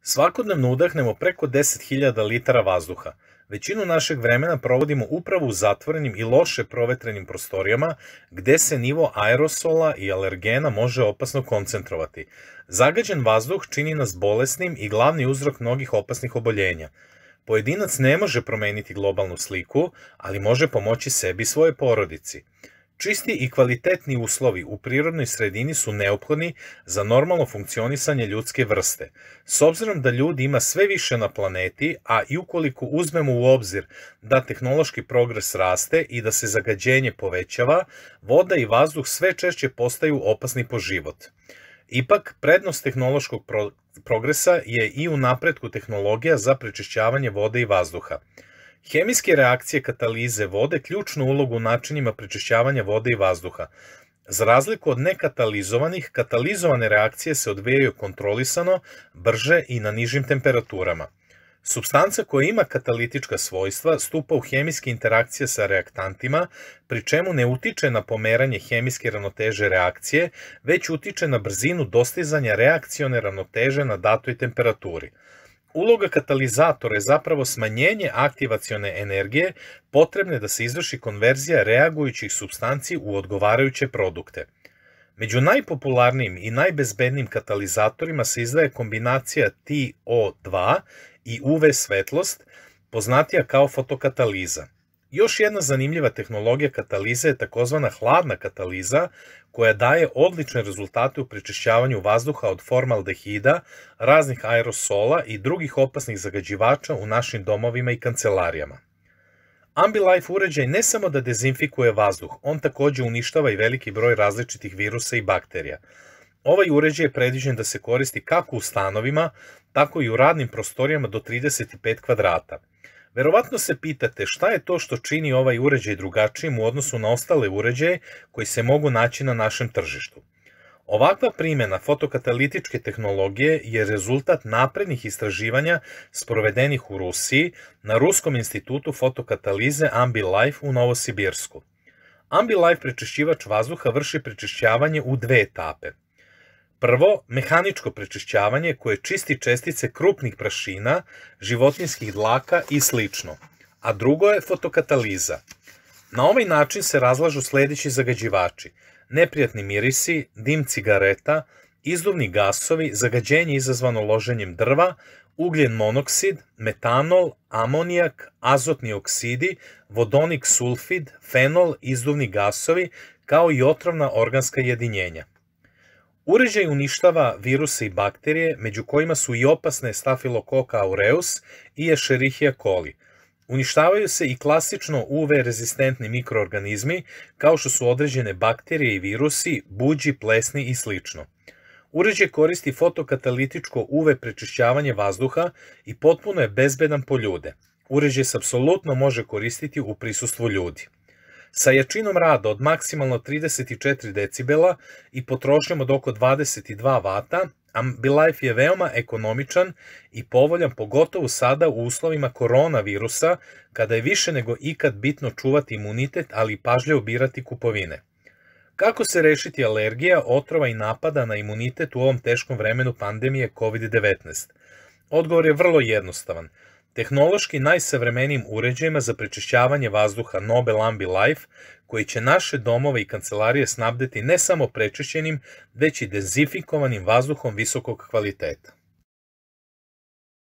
Svakodnevno udahnemo preko 10.000 litara vazduha. Većinu našeg vremena provodimo upravo u zatvorenim i loše provetrenim prostorijama, gde se nivo aerosola i alergena može opasno koncentrovati. Zagađen vazduh čini nas bolesnim i glavni uzrok mnogih opasnih oboljenja. Pojedinac ne može promeniti globalnu sliku, ali može pomoći sebi i svojoj porodici. Čisti i kvalitetni uslovi u prirodnoj sredini su neophodni za normalno funkcionisanje ljudske vrste. S obzirom da ljudi ima sve više na planeti, a i ukoliko uzmemo u obzir da tehnološki progres raste i da se zagađenje povećava, voda i vazduh sve češće postaju opasni po život. Ipak, prednost tehnološkog progresa je i u napretku tehnologija za prečišćavanje vode i vazduha. Hemijske reakcije katalize vode ključnu ulogu u načinima prečišćavanja vode i vazduha. Za razliku od nekatalizovanih, katalizovane reakcije se odvijaju kontrolisano, brže i na nižim temperaturama. Supstanca koja ima katalitička svojstva stupa u hemijske interakcije sa reaktantima, pri čemu ne utiče na pomeranje hemijske ravnoteže reakcije, već utiče na brzinu dostizanja reakcione ravnoteže na datoj temperaturi. Uloga katalizatora je zapravo smanjenje aktivacione energije potrebne da se izvrši konverzija reagujućih supstanci u odgovarajuće produkte. Među najpopularnijim i najbezbednijim katalizatorima se izdaje kombinacija TO2 i UV svetlost, poznatija kao fotokataliza. Još jedna zanimljiva tehnologija katalize je takozvana hladna kataliza, koja daje odlične rezultate u prečišćavanju vazduha od formaldehida, raznih aerosola i drugih opasnih zagađivača u našim domovima i kancelarijama. Ambilife uređaj ne samo da dezinfikuje vazduh, on takođe uništava i veliki broj različitih virusa i bakterija. Ovaj uređaj je predviđen da se koristi kako u stanovima, tako i u radnim prostorijama do 35 kvadrata. Verovatno se pitate šta je to što čini ovaj uređaj drugačijim u odnosu na ostale uređaje koji se mogu naći na našem tržištu. Ovakva primjena fotokatalitičke tehnologije je rezultat naprednih istraživanja sprovedenih u Rusiji na Ruskom institutu fotokatalize Ambilife u Novosibirsku. Ambilife prečišćivač vazduha vrši prečišćavanje u dve etape. Prvo, mehaničko prečišćavanje koje čisti čestice krupnih prašina, životinjskih dlaka i sl. A drugo je fotokataliza. Na ovaj način se razlažu sledeći zagađivači: neprijatni mirisi, dim cigareta, izduvni gasovi, zagađenje izazvano loženjem drva, ugljen monoksid, metanol, amonijak, azotni oksidi, vodonik sulfid, fenol, izduvni gasovi, kao i otrovna organska jedinjenja. Uređaj uništava viruse i bakterije, među kojima su i opasne Staphylococcus aureus i Escherichia coli. Uništavaju se i klasično UV rezistentni mikroorganizmi, kao što su određene bakterije i virusi, buđi, plesni i sl. Uređaj koristi fotokatalitičko UV prečišćavanje vazduha i potpuno je bezbedan po ljude. Uređaj se apsolutno može koristiti u prisustvu ljudi. Sa jačinom rada od maksimalno 34 decibela i potrošnjom od oko 22 vata, Ambilife je veoma ekonomičan i povoljan, pogotovo sada u uslovima koronavirusa, kada je više nego ikad bitno čuvati imunitet, ali i pažljivo birati kupovine. Kako se rešiti alergija, otrova i napada na imunitet u ovom teškom vremenu pandemije COVID-19? Odgovor je vrlo jednostavan. Tehnološki najsavremenijim uređajima za prečišćavanje vazduha Nobel Ambilife, koji će naše domove i kancelarije snabdeti ne samo prečišćenim, već i dezinfikovanim vazduhom visokog kvaliteta.